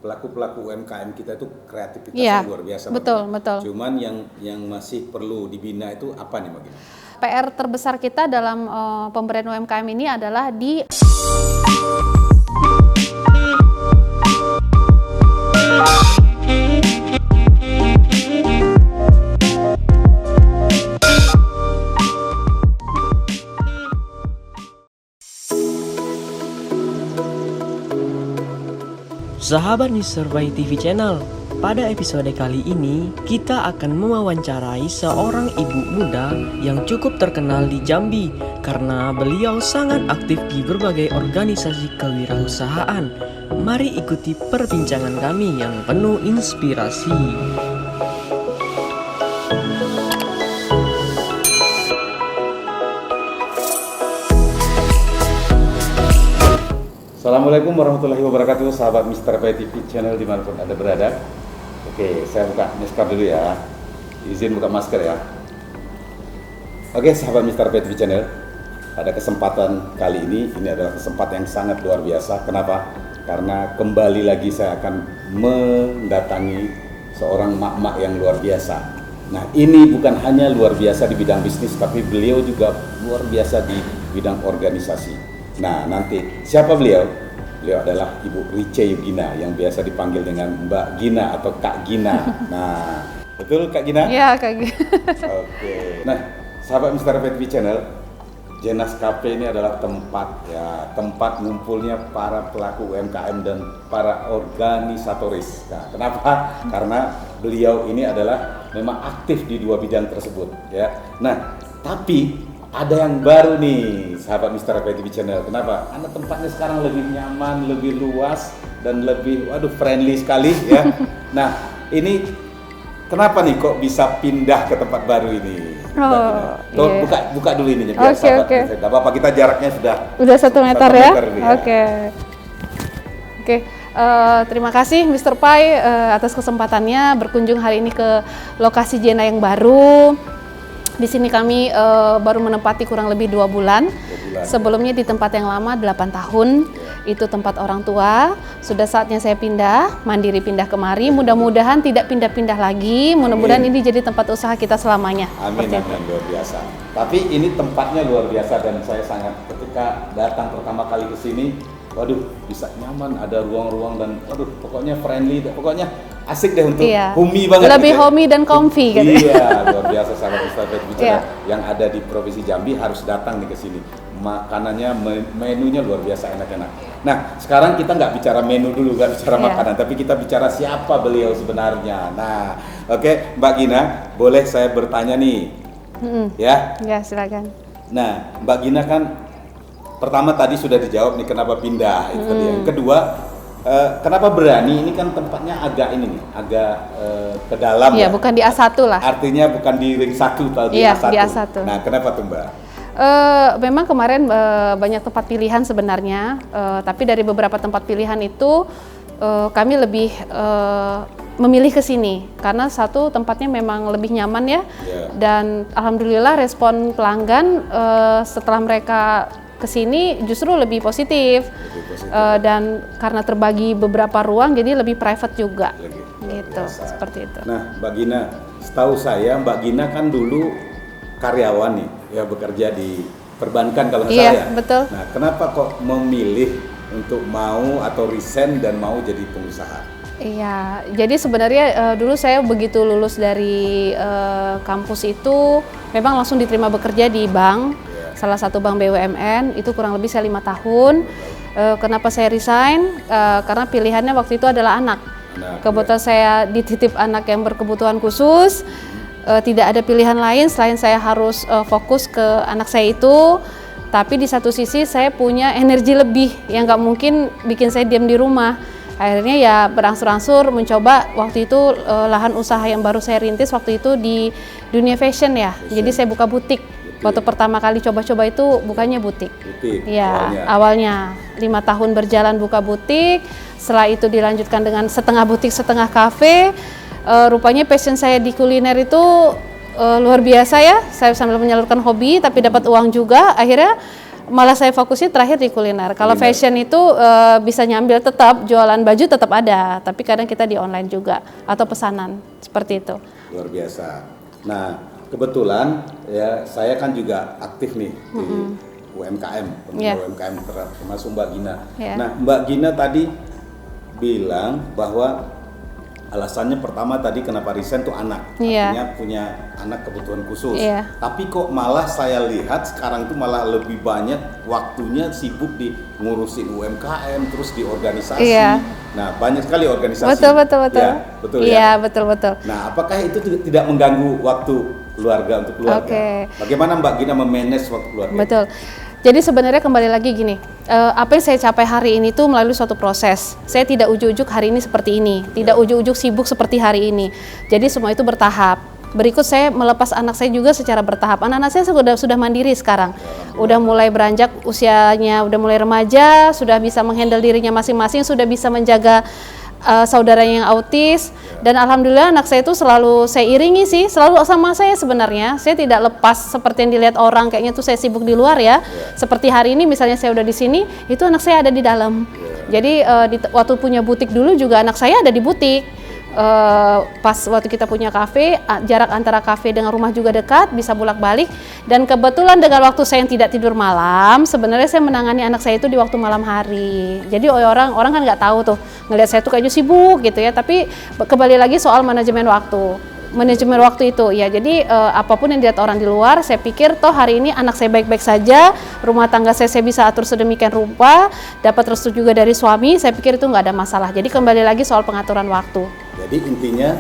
pelaku-pelaku UMKM kita itu kreativitasnya Iya, luar biasa. betul, Mbak. betul. Cuman yang masih perlu dibina itu apa nih Mbak Gina? PR terbesar kita dalam pemberdayaan UMKM ini adalah di Sahabat Mr. Pai TV Channel, pada episode kali ini kita akan mewawancarai seorang ibu muda yang cukup terkenal di Jambi karena beliau sangat aktif di berbagai organisasi kewirausahaan. Mari ikuti perbincangan kami yang penuh inspirasi. Assalamualaikum warahmatullahi wabarakatuh, sahabat Mr. Pai TV Channel dimanapun Anda berada. Oke, saya buka masker dulu ya. Izin buka masker ya. Oke, sahabat Mr. Pai TV Channel, pada kesempatan kali ini adalah kesempatan yang sangat luar biasa. Kenapa? Karena kembali lagi saya akan mendatangi seorang mak-mak yang luar biasa. Nah, ini bukan hanya luar biasa di bidang bisnis, tapi beliau juga luar biasa di bidang organisasi. Nah, nanti siapa beliau? Beliau adalah Ibu Rice Yugina yang biasa dipanggil dengan Mbak Gina atau Kak Gina. Nah, betul Kak Gina? Iya, Kak Gina. Oke. Nah, sahabat Mr. Pai TV Channel, Jenas Cafe ini adalah tempat ngumpulnya para pelaku UMKM dan para organisatoris. Nah, kenapa? Karena beliau ini adalah memang aktif di dua bidang tersebut, ya. Nah, tapi ada yang baru nih, sahabat Mr. Pai TV Channel. Kenapa? Karena tempatnya sekarang lebih nyaman, lebih luas, dan lebih, friendly sekali ya. Nah, ini kenapa nih kok bisa pindah ke tempat baru ini? Oh, iya. Buka dulu ini biar sahabat. Gak apa-apa, kita jaraknya sudah 1 meter ya? ya. Oke. Terima kasih Mr. Pai atas kesempatannya berkunjung hari ini ke lokasi Jena yang baru. Di sini kami baru menempati kurang lebih 2 bulan. Sebelumnya di tempat yang lama 8 tahun. Itu tempat orang tua. Sudah saatnya saya pindah, mandiri pindah kemari. Mudah-mudahan tidak pindah-pindah lagi. Mudah-mudahan ini jadi tempat usaha kita selamanya. Amin, luar biasa. Tapi ini tempatnya luar biasa dan saya sangat ketika datang pertama kali ke sini, bisa nyaman, ada ruang-ruang dan pokoknya friendly, pokoknya asik deh untuk homey banget. Lebih gitu. homey dan comfy gitu. Iya, luar biasa sahabat Mr. Pai bicara yang ada di Provinsi Jambi harus datang nih ke sini. Makanannya, menunya luar biasa enak-enak. Nah, sekarang kita nggak bicara menu dulu, nggak bicara makanan, tapi kita bicara siapa beliau sebenarnya. Nah, oke, Mbak Gina, boleh saya bertanya nih? Ya? Ya, silakan. Nah, Mbak Gina kan pertama tadi sudah dijawab nih kenapa pindah itu tadi. Yang kedua, kenapa berani? Ini kan tempatnya agak ke dalam. Iya, bukan di A1 lah. Artinya bukan di ring 1 tapi di A1. Di A1. Nah, kenapa tuh Mbak? Memang kemarin banyak tempat pilihan sebenarnya, tapi dari beberapa tempat pilihan itu kami lebih memilih ke sini karena satu tempatnya memang lebih nyaman ya, dan alhamdulillah respon pelanggan setelah mereka kesini justru lebih positif. Dan karena terbagi beberapa ruang jadi lebih private juga gitu, seperti itu. Nah, Mbak Gina, setahu saya Mbak Gina kan dulu karyawan nih ya, bekerja di perbankan kalau nggak salah ya. Betul. Nah, kenapa kok memilih untuk mau atau resign dan mau jadi pengusaha? Iya, jadi sebenarnya dulu saya begitu lulus dari kampus itu memang langsung diterima bekerja di bank, salah satu bank BUMN, itu kurang lebih saya 5 tahun. Kenapa saya resign? Karena pilihannya waktu itu adalah anak. Kebetulan saya dititip anak yang berkebutuhan khusus, tidak ada pilihan lain selain saya harus fokus ke anak saya itu. Tapi di satu sisi saya punya energi lebih yang nggak mungkin bikin saya diam di rumah. Akhirnya ya berangsur-angsur mencoba waktu itu lahan usaha yang baru saya rintis waktu itu di dunia fashion ya. Jadi saya buka butik. Waktu pertama kali coba-coba itu bukannya butik. Ya, awalnya 5 tahun berjalan buka butik. Setelah itu dilanjutkan dengan setengah butik, setengah kafe. Rupanya passion saya di kuliner itu luar biasa ya. Saya sambil menyalurkan hobi tapi dapat uang juga. Akhirnya Malah saya fokusnya terakhir di kuliner. Kalau fashion itu bisa nyambil tetap, jualan baju tetap ada, tapi kadang kita di online juga atau pesanan seperti itu. Luar biasa. Nah, kebetulan ya saya kan juga aktif nih di UMKM, UMKM termasuk Mbak Gina. Nah, Mbak Gina tadi bilang bahwa alasannya pertama tadi kenapa resign tuh anak, artinya punya anak kebutuhan khusus. Tapi kok malah saya lihat sekarang itu malah lebih banyak waktunya sibuk di ngurusin UMKM, terus di organisasi. Nah, banyak sekali organisasi. Betul. Ya, betul ya. Iya, betul. Nah, apakah itu tidak mengganggu waktu keluarga untuk keluarga? Bagaimana Mbak Gina memanage waktu keluarga? Betul. Jadi sebenarnya kembali lagi gini, apa yang saya capai hari ini tuh melalui suatu proses. Saya tidak ujuk-ujuk hari ini seperti ini, tidak ujuk-ujuk sibuk seperti hari ini. Jadi semua itu bertahap. Berikut saya melepas anak saya juga secara bertahap. Anak-anak saya sudah mandiri sekarang, udah mulai beranjak usianya, udah mulai remaja, sudah bisa menghandle dirinya masing-masing, sudah bisa menjaga saudaranya yang autis, dan alhamdulillah anak saya itu selalu saya iringi sih, selalu sama saya sebenarnya. Saya tidak lepas seperti yang dilihat orang, kayaknya tuh saya sibuk di luar ya. Seperti hari ini misalnya saya udah di sini, itu anak saya ada di dalam. Jadi waktu punya butik dulu juga anak saya ada di butik. Pas waktu kita punya kafe, jarak antara kafe dengan rumah juga dekat, bisa bolak-balik. Dan kebetulan dengan waktu saya yang tidak tidur malam, sebenarnya saya menangani anak saya itu di waktu malam hari. Jadi orang kan nggak tahu tuh, ngelihat saya tuh kayaknya sibuk gitu ya. Tapi kembali lagi soal manajemen waktu itu ya. Jadi apapun yang dilihat orang di luar, saya pikir toh hari ini anak saya baik-baik saja, rumah tangga saya bisa atur sedemikian rupa, dapat restu juga dari suami, saya pikir itu nggak ada masalah. Jadi kembali lagi soal pengaturan waktu. Jadi intinya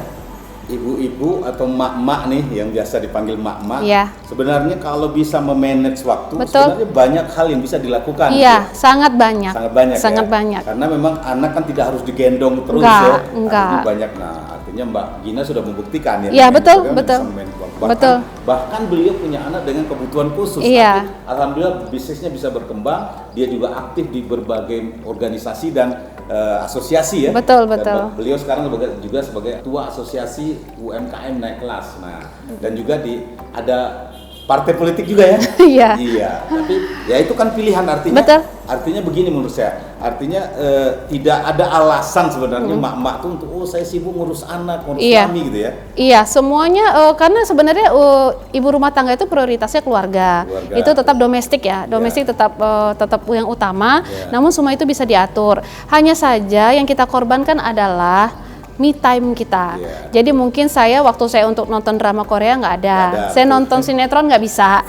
ibu-ibu atau mak-mak nih yang biasa dipanggil mak-mak, sebenarnya kalau bisa memanage waktu, sebenarnya banyak hal yang bisa dilakukan. Iya, sangat banyak. Sangat banyak. Karena memang anak kan tidak harus digendong terus enggak. Banyak. Nah, artinya Mbak Gina sudah membuktikan ya. Iya, betul. Bahkan beliau punya anak dengan kebutuhan khusus. Tapi alhamdulillah bisnisnya bisa berkembang. Dia juga aktif di berbagai organisasi dan asosiasi ya. Betul. Beliau sekarang juga sebagai ketua asosiasi UMKM naik kelas. Nah, dan juga ada partai politik juga ya. Iya. Tapi ya itu kan pilihan, artinya. Artinya begini menurut saya. Artinya tidak ada alasan sebenarnya mak-mak tuh untuk saya sibuk ngurus anak, ngurus suami gitu ya. Iya, semuanya karena sebenarnya ibu rumah tangga itu prioritasnya keluarga. Itu tetap domestik ya. Domestik tetap yang utama. Namun semua itu bisa diatur. Hanya saja yang kita korbankan adalah me time kita. Jadi mungkin waktu saya untuk nonton drama Korea nggak ada. Saya nonton sinetron nggak bisa.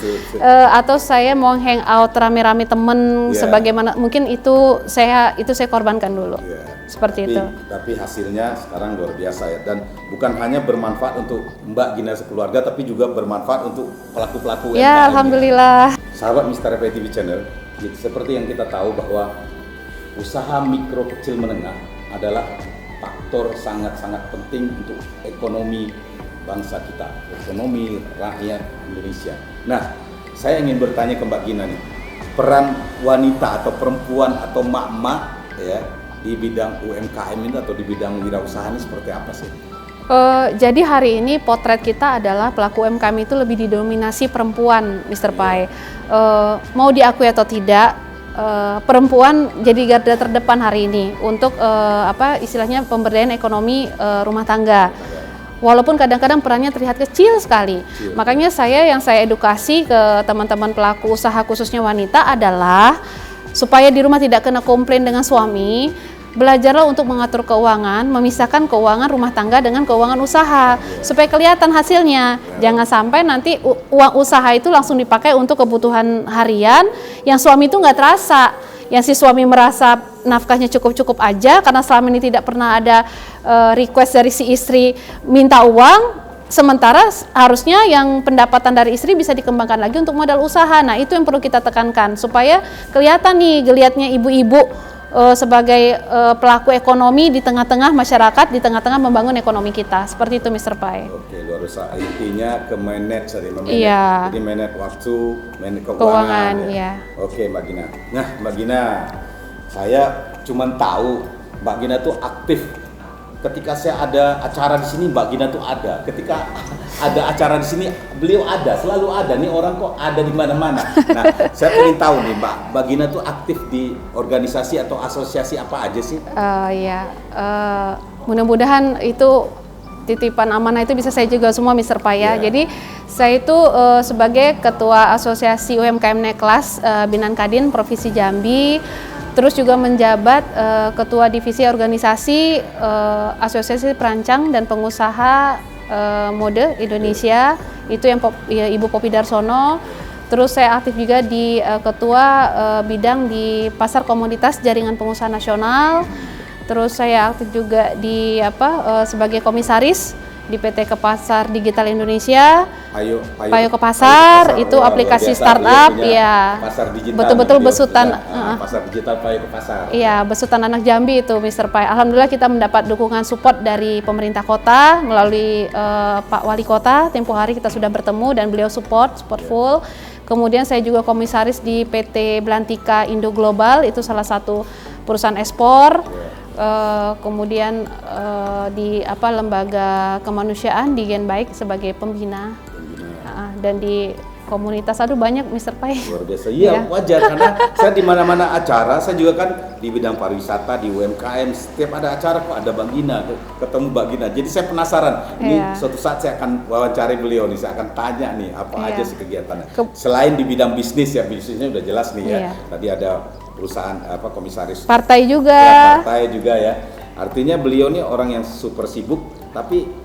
Atau saya mau hang out rame-rame temen sebagaimana mungkin itu saya korbankan dulu. Seperti itu. Tapi hasilnya sekarang luar biasa ya, dan bukan hanya bermanfaat untuk Mbak Gina sekeluarga, tapi juga bermanfaat untuk pelaku-pelaku UMKM. Ya, alhamdulillah. Sahabat Mr. FA TV Channel, seperti yang kita tahu bahwa usaha mikro kecil menengah adalah faktor sangat-sangat penting untuk ekonomi bangsa kita, ekonomi rakyat Indonesia. Nah, saya ingin bertanya ke Mbak Gina nih, peran wanita atau perempuan atau mak-mak ya di bidang UMKM ini atau di bidang wirausaha ini seperti apa sih? Jadi hari ini potret kita adalah pelaku UMKM itu lebih didominasi perempuan, Mr. Pai. Mau diakui atau tidak, perempuan jadi garda terdepan hari ini untuk istilahnya pemberdayaan ekonomi rumah tangga. Walaupun kadang-kadang perannya terlihat kecil sekali. Makanya yang saya edukasi ke teman-teman pelaku usaha khususnya wanita adalah supaya di rumah tidak kena komplain dengan suami, belajarlah untuk mengatur keuangan, memisahkan keuangan rumah tangga dengan keuangan usaha supaya kelihatan hasilnya. Jangan sampai nanti uang usaha itu langsung dipakai untuk kebutuhan harian yang suami itu nggak terasa. Yang si suami merasa nafkahnya cukup-cukup aja karena selama ini tidak pernah ada request dari si istri minta uang. Sementara harusnya yang pendapatan dari istri bisa dikembangkan lagi untuk modal usaha. Nah, itu yang perlu kita tekankan supaya kelihatan nih geliatnya ibu-ibu sebagai pelaku ekonomi di tengah-tengah masyarakat, di tengah-tengah membangun ekonomi kita. Seperti itu, Mr. Pai. Oke, luar biasa. Intinya ke manage tadi, Iya. Jadi manage waktu, manage keuangan. Ya. Oke, Mbak Gina. Nah, Mbak Gina, saya cuma tahu Mbak Gina tuh aktif. Ketika saya ada acara di sini, Mbak Gina tuh ada. Ketika ada acara di sini, beliau ada, selalu ada. Nih orang kok ada di mana-mana. Nah, saya ingin tahu nih, Mbak Gina tuh aktif di organisasi atau asosiasi apa aja sih? Ya, mudah-mudahan itu titipan amanah itu bisa saya juga semua Mr. Paya. Jadi saya itu sebagai ketua asosiasi UMKM Neklas Binan Kadin Provinsi Jambi, terus juga menjabat ketua divisi organisasi Asosiasi Perancang dan Pengusaha Mode Indonesia, itu yang Ibu Popi Darsono. Terus saya aktif juga di ketua bidang di Pasar Komoditas Jaringan Pengusaha Nasional. Terus saya aktif juga di sebagai komisaris di PT Kepasar Digital Indonesia. Payo Kepasar itu aplikasi startup ya. Pasar digital. Betul-betul besutan pasar digital Payo Kepasar. Iya, besutan anak Jambi itu Mr. Pai. Alhamdulillah kita mendapat dukungan support dari pemerintah kota melalui Pak Wali Kota. Tempo hari kita sudah bertemu dan beliau support full. Kemudian saya juga komisaris di PT Belantika Indo Global, itu salah satu perusahaan ekspor. Kemudian di lembaga kemanusiaan di Gen Baik sebagai pembina. Dan di komunitas banyak Mr. Pai. Luar biasa. Iya, wajar karena saya di mana-mana acara, saya juga kan di bidang pariwisata, di UMKM, setiap ada acara kok ada Bang Gina, ketemu Bang Gina. Jadi saya penasaran. Ini suatu saat saya akan wawancari beliau nih, saya akan tanya nih apa aja sih kegiatannya. Selain di bidang bisnis ya, bisnisnya udah jelas nih ya. Tadi ada perusahaan komisaris partai juga. Ya, partai juga ya. Artinya beliau nih orang yang super sibuk tapi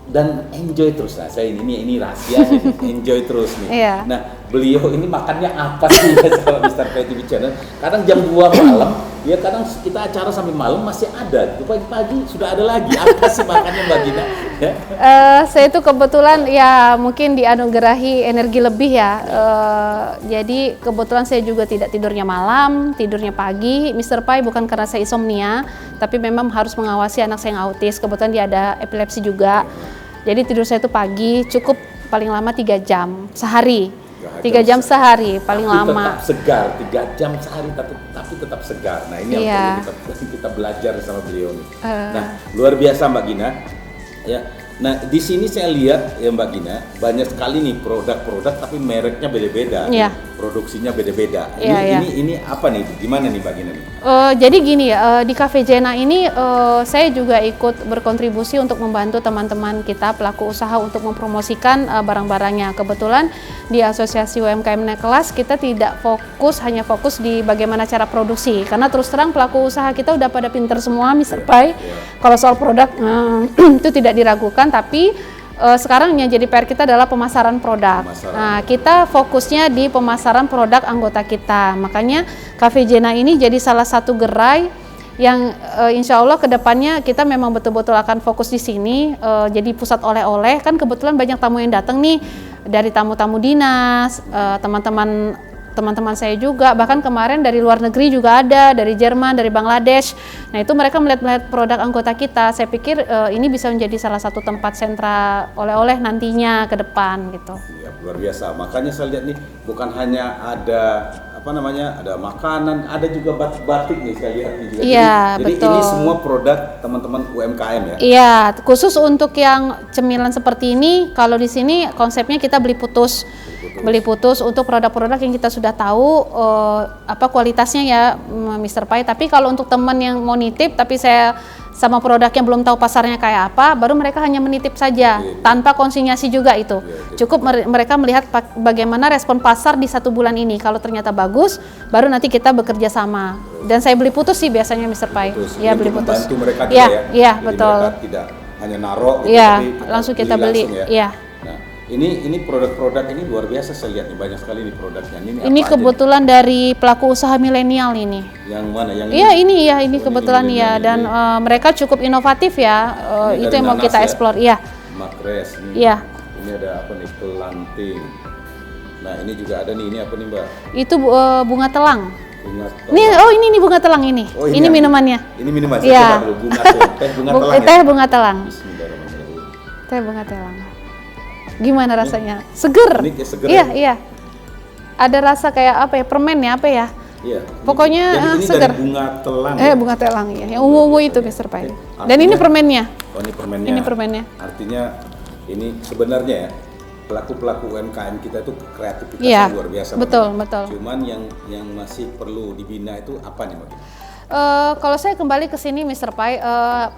dan enjoy terus. Nah, saya ini rahasia enjoy terus nih. Nah, beliau ini makannya apa sih ya sama Mr. Pai TV Channel? Kadang jam 2 malam, ya kadang kita acara sampai malam masih ada. Pagi-pagi sudah ada lagi. Apa sih makannya Mbak Gina? Ya? Saya itu kebetulan ya mungkin dianugerahi energi lebih ya. Jadi kebetulan saya juga tidak tidurnya malam, tidurnya pagi. Mr. Pai bukan karena saya insomnia, tapi memang harus mengawasi anak saya yang autis. Kebetulan dia ada epilepsi juga. Jadi tidur saya itu pagi, cukup paling lama 3 jam sehari. 3 jam sehari paling lama. Tetap segar, 3 jam sehari tapi tetap segar. Nah ini yang perlu kita belajar sama beliau nih. Nah luar biasa Mbak Gina. Ya. Nah di sini saya lihat ya Mbak Gina banyak sekali nih produk-produk tapi mereknya beda-beda, produksinya beda-beda. Ini apa nih? Gimana nih Mbak Gina nih? Jadi gini ya, di Cafe Jena ini saya juga ikut berkontribusi untuk membantu teman-teman kita pelaku usaha untuk mempromosikan barang-barangnya. Kebetulan di Asosiasi UMKM Neklas kita tidak hanya fokus di bagaimana cara produksi, karena terus terang pelaku usaha kita udah pada pinter semua Mr. Pai. Kalau soal produk itu tidak diragukan, tapi sekarang yang jadi PR kita adalah pemasaran produk. Nah, kita fokusnya di pemasaran produk anggota kita. Makanya Cafe Jena ini jadi salah satu gerai yang insya Allah kedepannya kita memang betul-betul akan fokus di sini. Jadi pusat oleh-oleh, kan kebetulan banyak tamu yang datang nih dari tamu-tamu dinas, teman-teman saya juga, bahkan kemarin dari luar negeri juga ada, dari Jerman, dari Bangladesh. Nah itu mereka melihat produk anggota kita. Saya pikir ini bisa menjadi salah satu tempat sentra oleh-oleh nantinya ke depan gitu. Ya, luar biasa. Makanya saya lihat nih bukan hanya ada ada makanan, ada juga batik-batik nih saya lihat nih juga. Iya, jadi betul. Ini semua produk teman-teman UMKM ya. Iya, khusus untuk yang cemilan seperti ini, kalau di sini konsepnya kita beli putus untuk produk-produk yang kita sudah tahu kualitasnya ya Mr. Pai. Tapi kalau untuk teman yang mau nitip tapi saya sama produknya belum tahu pasarnya kayak apa, baru mereka hanya menitip saja tanpa konsinyasi juga itu. Cukup mereka melihat bagaimana respon pasar di 1 bulan ini. Kalau ternyata bagus, baru nanti kita bekerja sama. Dan saya beli putus sih biasanya Mr. Pai. Ya, beli putus. Membantu mereka juga ya. Iya, betul. Mereka tidak hanya naruh gitu, tapi langsung kita beli. Ya. Nah, ini produk-produk ini luar biasa saya lihat nih, banyak sekali nih produknya. Ini kebetulan dari pelaku usaha milenial ini. Yang mana? Yang ini kebetulan ya, dan mereka cukup inovatif ya. Itu yang mau kita eksplor. Iya. Makres. Iya. Ini ada apa nih? Kelanting. Nah ini juga ada nih. Ini apa nih Mbak? Itu bunga telang. Bunga telang. Ini bunga telang ini. Oh, ini minumannya. Ini minuman. Iya. Bunga telang. Teh bunga telang. Bismillahirrahmanirrahim. Teh bunga telang. Gimana rasanya? Seger. Ini seger. Iya. Ada rasa kayak permen ya, Iya. Pokoknya ini seger. Dari bunga telang. Bunga telang ya. Yang ungu-ungu itu Mr. Pai. Dan ini permennya. Oh, ini permennya. Ini permennya. Artinya ini sebenarnya ya pelaku-pelaku UMKM kita itu kreativitasnya Iya, luar biasa. betul, Mbak. betul. Cuman yang masih perlu dibina itu apa nih Mbak? Kalau saya kembali ke sini Mr. Pai,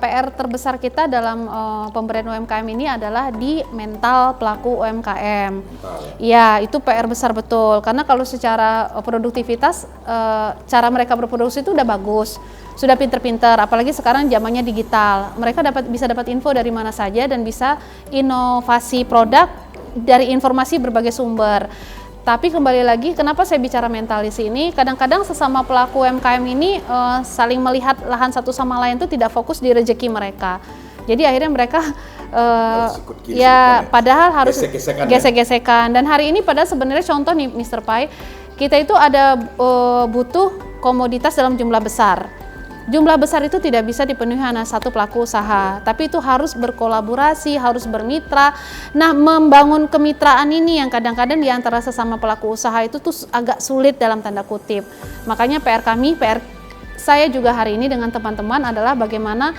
PR terbesar kita dalam pemberdayaan UMKM ini adalah di mental pelaku UMKM. Mental, Ya, itu PR besar betul. Karena kalau secara produktivitas, cara mereka berproduksi itu udah bagus, sudah pinter-pinter. Apalagi sekarang zamannya digital, mereka bisa dapat info dari mana saja dan bisa inovasi produk dari informasi berbagai sumber. Tapi kembali lagi, kenapa saya bicara mental di sini? Kadang-kadang sesama pelaku UMKM ini saling melihat lahan satu sama lain itu tidak fokus di rezeki mereka. Jadi akhirnya mereka padahal harus gesek-gesekan. Dan hari ini padahal sebenarnya contoh nih Mr. Pai, kita itu ada butuh komoditas dalam jumlah besar. Jumlah besar itu tidak bisa dipenuhi hanya satu pelaku usaha, tapi itu harus berkolaborasi, harus bermitra. Nah, membangun kemitraan ini yang kadang-kadang di antara sesama pelaku usaha itu tuh agak sulit dalam tanda kutip. Makanya PR saya juga hari ini dengan teman-teman adalah bagaimana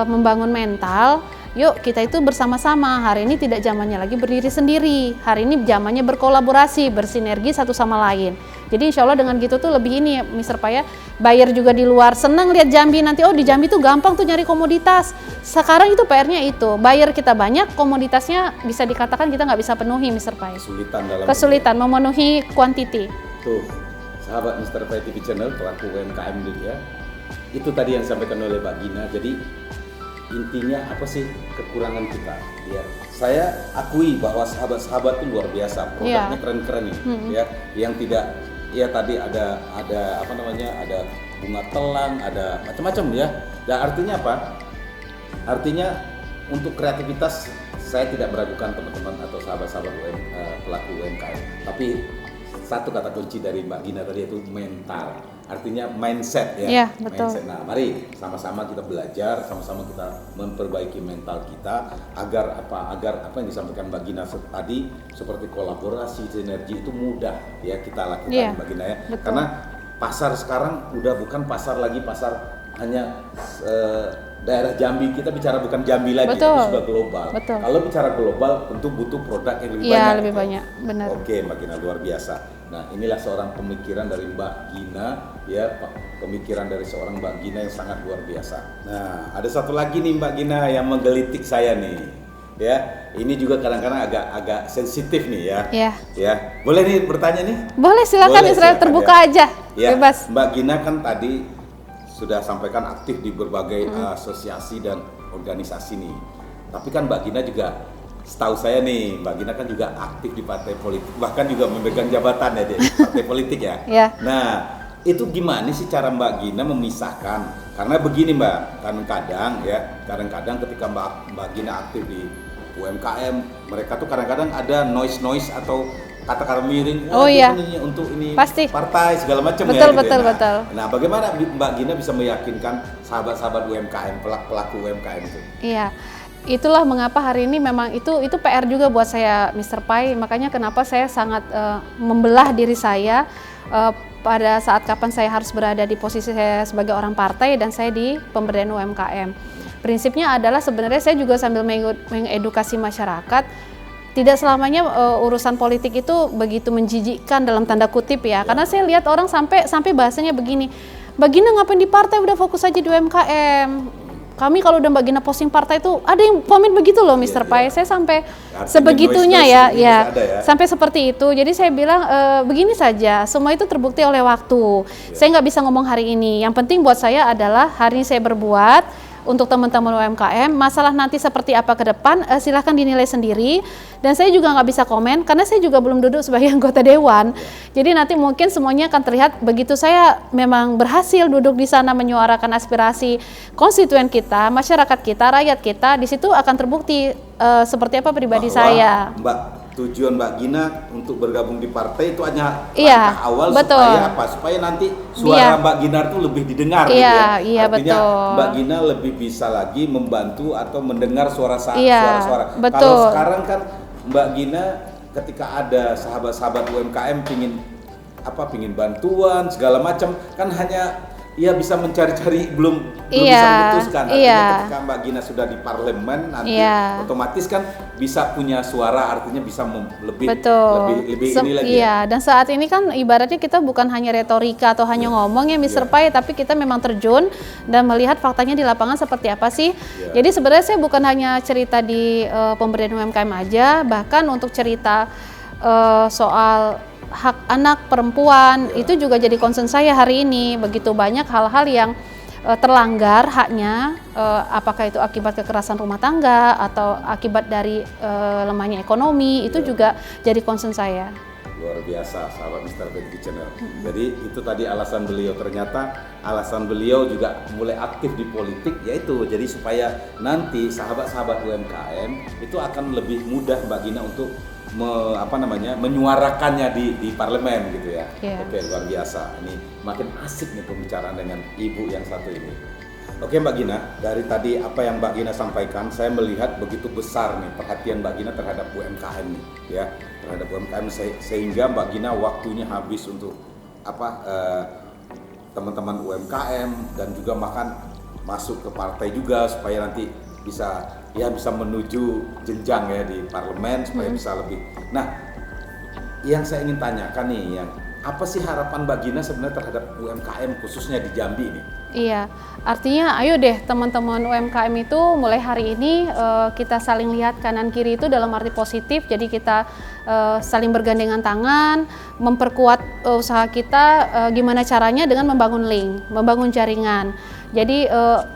membangun mental. Yuk kita itu bersama-sama, hari ini tidak zamannya lagi berdiri sendiri, hari ini zamannya berkolaborasi, bersinergi satu sama lain. Jadi insya Allah dengan gitu tuh lebih ini Mr. Paya, buyer juga di luar senang lihat Jambi nanti, oh di Jambi tuh gampang tuh nyari komoditas. Sekarang itu PR-nya itu, buyer kita banyak, komoditasnya bisa dikatakan kita nggak bisa penuhi Mr. Paya. Kesulitan memenuhi quantity. Tuh, sahabat Mr. Paya TV Channel, pelaku UMKM dulu ya. Itu tadi yang disampaikan oleh Mbak Gina, jadi intinya apa sih kekurangan kita ya, saya akui bahwa sahabat-sahabat itu luar biasa, produknya keren-keren nih ya, yang tidak ya tadi ada apa namanya, ada bunga telang, ada macam-macam ya. Dan artinya apa? Artinya untuk kreativitas saya tidak meragukan teman-teman atau sahabat-sahabat pelaku UMKM, tapi satu kata kunci dari Mbak Gina tadi itu mental, artinya mindset ya. Iya, betul. Mindset. Nah, mari sama-sama kita belajar, sama-sama kita memperbaiki mental kita agar apa yang disampaikan Mbak Gina tadi seperti kolaborasi, sinergi itu mudah ya kita lakukan Mbak Gina ya. Betul. Karena pasar sekarang udah bukan pasar lagi pasar hanya daerah Jambi, kita bicara bukan Jambi lagi, tapi sudah global. Betul. Kalau bicara global tentu butuh produk yang lebih banyak. Iya, lebih gitu. banyak, benar. Oke, Mbak Gina luar biasa. Nah, inilah seorang pemikiran dari Mbak Gina ya, pemikiran dari seorang Mbak Gina yang sangat luar biasa. Nah, ada satu lagi nih Mbak Gina yang menggelitik saya nih. Ya, ini juga kadang-kadang agak sensitif nih ya. Iya. Ya, boleh nih bertanya nih? Boleh, silakan Israel, terbuka aja. Ya, bebas. Mbak Gina kan tadi sudah sampaikan aktif di berbagai asosiasi dan organisasi nih. Tapi kan Mbak Gina juga, setahu saya nih, Mbak Gina kan juga aktif di partai politik, bahkan juga memegang jabatan ya di partai politik ya. Yeah. Nah, itu gimana sih cara Mbak Gina memisahkan? Karena begini Mbak, kadang-kadang ketika Mbak Gina aktif di UMKM, mereka tuh kadang-kadang ada noise atau kata-kata miring, untuk ini pasti partai segala macam ya. Betul. Nah, bagaimana Mbak Gina bisa meyakinkan sahabat-sahabat UMKM, pelaku UMKM itu? Iya, itulah mengapa hari ini memang itu PR juga buat saya Mr. Pai. Makanya kenapa saya sangat membelah diri saya pada saat kapan saya harus berada di posisi saya sebagai orang partai dan saya di pemberdayaan UMKM. Prinsipnya adalah sebenarnya saya juga sambil mengedukasi masyarakat. Tidak selamanya urusan politik itu begitu menjijikkan dalam tanda kutip ya. Karena saya lihat orang sampai bahasanya begini, Mbak Gina ngapain di partai, udah fokus aja di UMKM. Kami kalau udah Mbak Gina posting partai itu ada yang komen begitu loh Mr. Pai. Saya sampai sebegitunya ya. Sampai seperti itu. Jadi saya bilang begini saja, semua itu terbukti oleh waktu. Saya nggak bisa ngomong hari ini. Yang penting buat saya adalah hari ini saya berbuat untuk teman-teman UMKM, masalah nanti seperti apa ke depan silahkan dinilai sendiri, dan saya juga nggak bisa komen karena saya juga belum duduk sebagai anggota dewan. Jadi nanti mungkin semuanya akan terlihat begitu saya memang berhasil duduk di sana menyuarakan aspirasi konstituen kita, masyarakat kita, rakyat kita, di situ akan terbukti seperti apa pribadi saya. Tujuan Mbak Gina untuk bergabung di partai itu hanya langkah awal, betul. Supaya apa? Supaya nanti suara Mbak Gina itu lebih didengar gitu ya. Iya, artinya betul. Mbak Gina lebih bisa lagi membantu atau mendengar suara-suara. Betul. Kalau sekarang kan Mbak Gina ketika ada sahabat-sahabat UMKM pingin bantuan segala macam, kan hanya ya bisa mencari-cari belum bisa Iya, memutuskan. Artinya iya. ketika Mbak Gina sudah di parlemen nanti Iya. otomatis kan bisa punya suara, artinya bisa lebih Betul. lebih ini lagi ya. Iya, dan saat ini kan ibaratnya kita bukan hanya retorika atau hanya ngomong ya Mr. Pai, tapi kita memang terjun dan melihat faktanya di lapangan seperti apa sih. Jadi sebenarnya saya bukan hanya cerita di pemberdayaan UMKM aja, bahkan untuk cerita soal hak anak perempuan itu juga jadi concern saya hari ini. Begitu banyak hal-hal yang terlanggar haknya, apakah itu akibat kekerasan rumah tangga atau akibat dari lemahnya ekonomi, itu juga jadi concern saya. Luar biasa sahabat Mr. Betty Channel. Jadi itu tadi alasan beliau, ternyata alasan beliau juga mulai aktif di politik, yaitu jadi supaya nanti sahabat-sahabat UMKM itu akan lebih mudah Mbak Gina untuk menyuarakannya di parlemen gitu ya. Oke, luar biasa. Ini makin asik nih pembicaraan dengan ibu yang satu ini. Oke Mbak Gina, dari tadi apa yang Mbak Gina sampaikan, saya melihat begitu besar nih perhatian Mbak Gina terhadap UMKM nih, ya, terhadap UMKM sehingga Mbak Gina waktunya habis untuk teman-teman UMKM dan juga masuk ke partai juga supaya nanti bisa menuju jenjang ya di parlemen supaya bisa lebih. Nah, yang saya ingin tanyakan nih, apa sih harapan Mbak Gina sebenarnya terhadap UMKM khususnya di Jambi ini? Iya, artinya ayo deh teman-teman UMKM itu mulai hari ini kita saling lihat kanan kiri itu dalam arti positif. Jadi kita saling bergandengan tangan, memperkuat usaha kita. Gimana caranya dengan membangun link, membangun jaringan. Jadi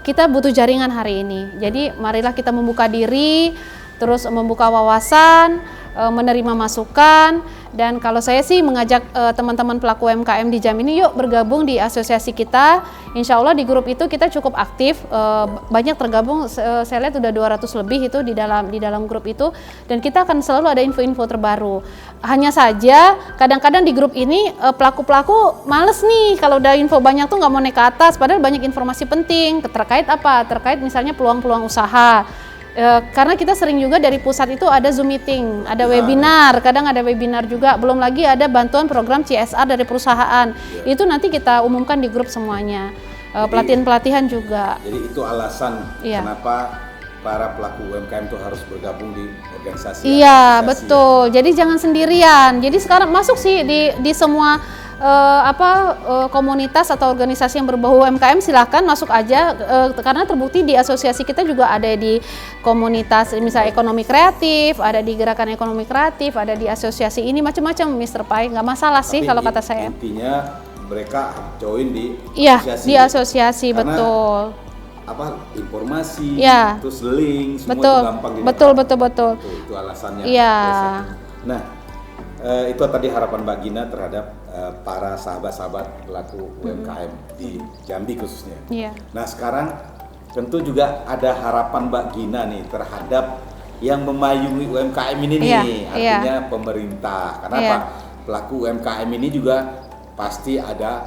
kita butuh jaringan hari ini. Jadi marilah kita membuka diri, terus membuka wawasan, menerima masukan. Dan kalau saya sih mengajak teman-teman pelaku UMKM di Jambi ini, yuk bergabung di asosiasi kita. Insya Allah di grup itu kita cukup aktif, banyak tergabung. Saya lihat udah 200 lebih itu di dalam grup itu. Dan kita akan selalu ada info-info terbaru. Hanya saja kadang-kadang di grup ini pelaku-pelaku males nih kalau udah info banyak tuh nggak mau naik ke atas. Padahal banyak informasi penting terkait apa? Terkait misalnya peluang-peluang usaha. Karena kita sering juga dari pusat itu ada Zoom meeting, ada webinar, kadang ada webinar juga, belum lagi ada bantuan program CSR dari perusahaan. Itu nanti kita umumkan di grup semuanya. Pelatihan-pelatihan juga. Jadi itu alasan kenapa para pelaku UMKM itu harus bergabung di organisasi. Iya, betul. Jadi jangan sendirian. Jadi sekarang masuk sih di semua komunitas atau organisasi yang berbau UMKM, silahkan masuk aja, karena terbukti di asosiasi kita juga ada di komunitas misalnya ekonomi kreatif, ada di gerakan ekonomi kreatif, ada di asosiasi ini macam-macam Mr. Pai, nggak masalah sih kalau kata saya. Intinya mereka join di asosiasi. Di asosiasi, betul. Informasi, terus link, semua betul, itu gampang betul. Itu alasannya. Iya. Nah, itu tadi harapan Mbak Gina terhadap para sahabat-sahabat pelaku UMKM di Jambi khususnya. Iya. Nah, sekarang tentu juga ada harapan Mbak Gina nih terhadap yang memayungi UMKM ini nih, artinya pemerintah. Kenapa? Pelaku UMKM ini juga pasti ada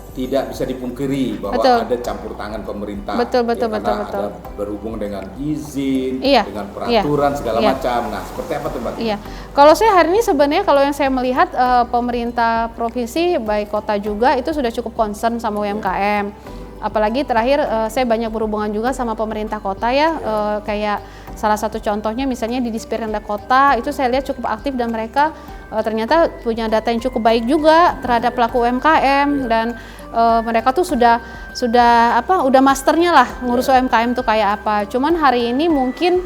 tidak bisa dipungkiri bahwa ada campur tangan pemerintah. Betul. Ada berhubung dengan izin, dengan peraturan segala macam. Nah, seperti apa tuh Mbak? Iya. Kalau saya hari ini sebenarnya kalau yang saya melihat pemerintah provinsi baik kota juga itu sudah cukup concern sama UMKM. Apalagi terakhir saya banyak berhubungan juga sama pemerintah kota ya, kayak salah satu contohnya misalnya di Disperinda Kota itu saya lihat cukup aktif dan mereka ternyata punya data yang cukup baik juga terhadap pelaku UMKM dan mereka tuh sudah masternya lah ngurus UMKM tuh kayak apa. Cuman hari ini mungkin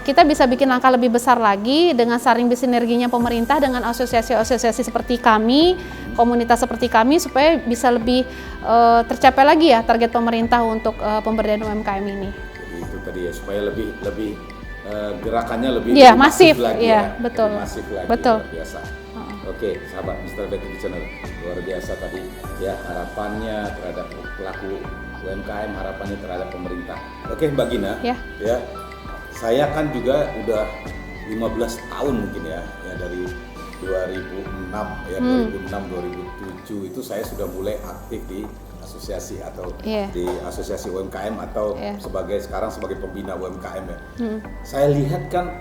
kita bisa bikin langkah lebih besar lagi dengan saling bersinerginya pemerintah dengan asosiasi-asosiasi seperti kami, komunitas seperti kami supaya bisa lebih tercapai lagi ya target pemerintah untuk pemberdayaan UMKM ini. Jadi itu tadi ya, supaya lebih gerakannya lebih masif lagi betul. Masif lagi, betul. Luar biasa. Oke, sahabat Mr. Betty Channel, luar biasa tadi ya harapannya terhadap pelaku UMKM, harapannya terhadap pemerintah. Oke, Mbak Gina, ya saya kan juga udah 15 tahun mungkin ya dari 2006 ya, 2006-2007 itu saya sudah mulai aktif di asosiasi atau di asosiasi UMKM atau sekarang sebagai pembina UMKM ya. Saya lihat kan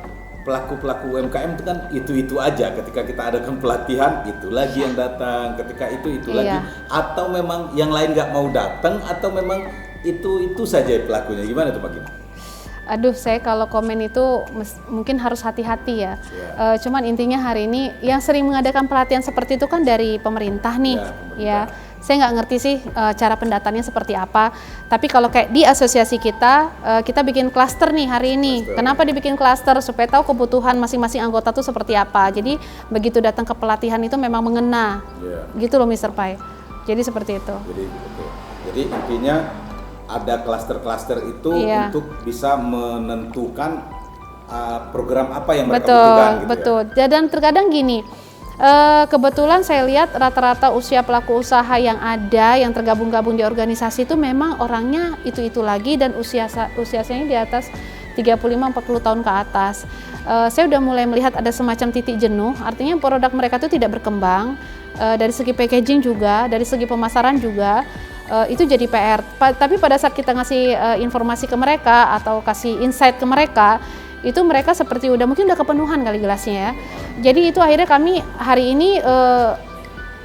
pelaku-pelaku UMKM itu kan itu aja. Ketika kita adakan pelatihan, itu lagi yang datang. Ketika itu lagi. Atau memang yang lain nggak mau datang, atau memang itu saja pelakunya. Gimana tuh Pak Gina? Aduh, saya kalau komen itu mungkin harus hati-hati ya. Cuman intinya hari ini yang sering mengadakan pelatihan seperti itu kan dari pemerintah nih. Ya, saya nggak ngerti sih cara pendataannya seperti apa. Tapi kalau kayak di asosiasi kita, kita bikin klaster nih hari ini. Kenapa dibikin klaster? Supaya tahu kebutuhan masing-masing anggota tuh seperti apa. Jadi begitu datang ke pelatihan itu memang mengena. Gitu loh Mr. Pai. Jadi seperti itu. Jadi intinya ada klaster-klaster itu untuk bisa menentukan program apa yang mereka butuhkan. Betul. Dan terkadang gini, kebetulan saya lihat rata-rata usia pelaku usaha yang ada yang tergabung-gabung di organisasi itu memang orangnya itu lagi dan usianya di atas 35-40 tahun ke atas. Saya udah mulai melihat ada semacam titik jenuh, artinya produk mereka itu tidak berkembang, dari segi packaging juga, dari segi pemasaran juga. Itu jadi PR. Tapi pada saat kita ngasih informasi ke mereka atau kasih insight ke mereka, itu mereka seperti mungkin udah kepenuhan kali gelasnya ya. Jadi itu akhirnya kami hari ini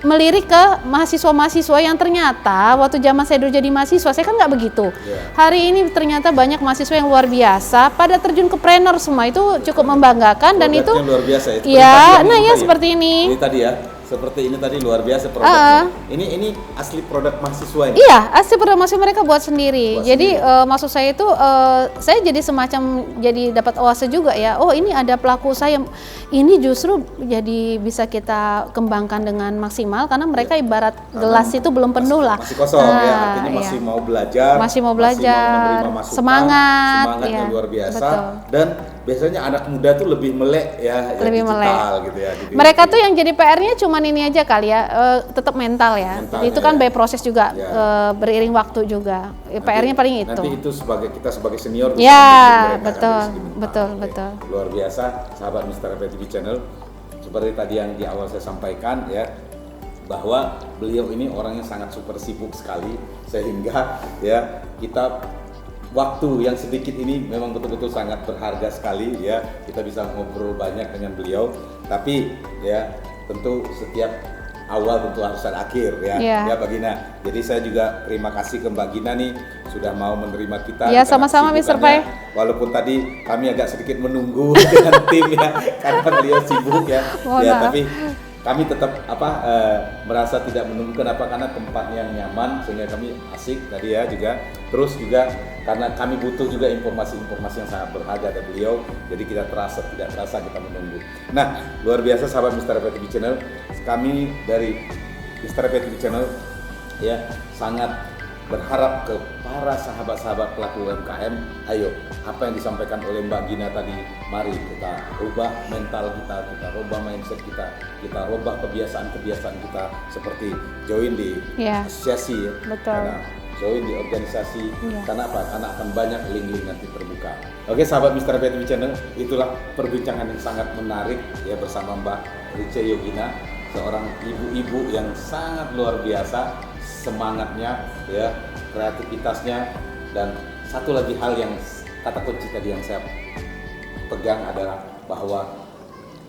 melirik ke mahasiswa-mahasiswa yang ternyata waktu zaman saya dulu jadi mahasiswa, saya kan nggak begitu. Hari ini ternyata banyak mahasiswa yang luar biasa, pada terjun ke trainer semua, itu cukup membanggakan. Dan itu luar biasa itu. Ya, nah ya seperti ini. Ini tadi ya. Seperti ini tadi luar biasa produknya. Ini asli produk mahasiswa ini. Iya, asli produk mahasiswa mereka buat sendiri. Jadi maksud saya itu saya jadi semacam jadi dapat oase juga ya. Oh, ini ada pelaku usaha yang ini justru jadi bisa kita kembangkan dengan maksimal karena mereka ibarat gelas itu belum penuh lah. Masih kosong ya, artinya masih mau belajar. Masih mau belajar. Semangatnya ya, luar biasa. Betul. Dan biasanya anak muda tuh lebih melek ya, lebih digital melek gitu ya. Mereka tuh yang jadi PR-nya cuman ini aja kali ya, tetap mental ya. Itu kan by proses juga, beriring waktu juga. PR-nya paling itu. Nanti itu kita sebagai senior. Ya, betul. Luar biasa, sahabat Mr. TV Channel. Seperti tadi yang di awal saya sampaikan ya, bahwa beliau ini orangnya sangat super sibuk sekali, sehingga ya kita waktu yang sedikit ini memang betul-betul sangat berharga sekali ya, kita bisa ngobrol banyak dengan beliau. Tapi ya tentu setiap awal tentu harus ada akhir ya, ya Mbak Gina. Jadi saya juga terima kasih ke Mbak Gina nih sudah mau menerima kita. Ya, sama-sama Mr. Pai. Walaupun tadi kami agak sedikit menunggu dengan tim ya, karena beliau sibuk ya. Tapi kami tetap merasa tidak menunggu. Kenapa? Karena tempatnya yang nyaman sehingga kami asik tadi ya juga. Terus juga karena kami butuh juga informasi-informasi yang sangat berharga dari beliau. Jadi tidak terasa kita menunggu. Nah, luar biasa sahabat Mr. TV Channel. Kami dari Mr. TV Channel ya sangat berharap ke para sahabat-sahabat pelaku UMKM, ayo apa yang disampaikan oleh Mbak Gina tadi, mari kita rubah mental kita rubah mindset kita rubah kebiasaan-kebiasaan kita, seperti join di asosiasi ya. Karena join di organisasi, karena apa? Karena akan banyak link-link nanti terbuka. Oke sahabat Mr. TV Channel, itulah perbincangan yang sangat menarik ya bersama Mbak Rice Yogina, seorang ibu-ibu yang sangat luar biasa semangatnya ya, kreativitasnya, dan satu lagi hal yang kata kunci tadi yang saya pegang adalah bahwa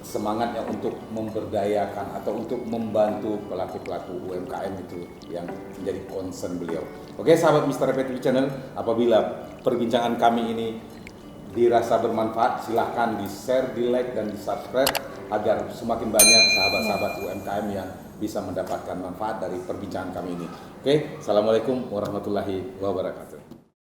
semangatnya untuk memberdayakan atau untuk membantu pelaku-pelaku UMKM itu yang menjadi concern beliau. Oke sahabat Mr. TV Channel, apabila perbincangan kami ini dirasa bermanfaat, silahkan di-share, di-like, dan di-subscribe agar semakin banyak sahabat-sahabat UMKM yang bisa mendapatkan manfaat dari perbincangan kami ini. Oke, assalamualaikum warahmatullahi wabarakatuh.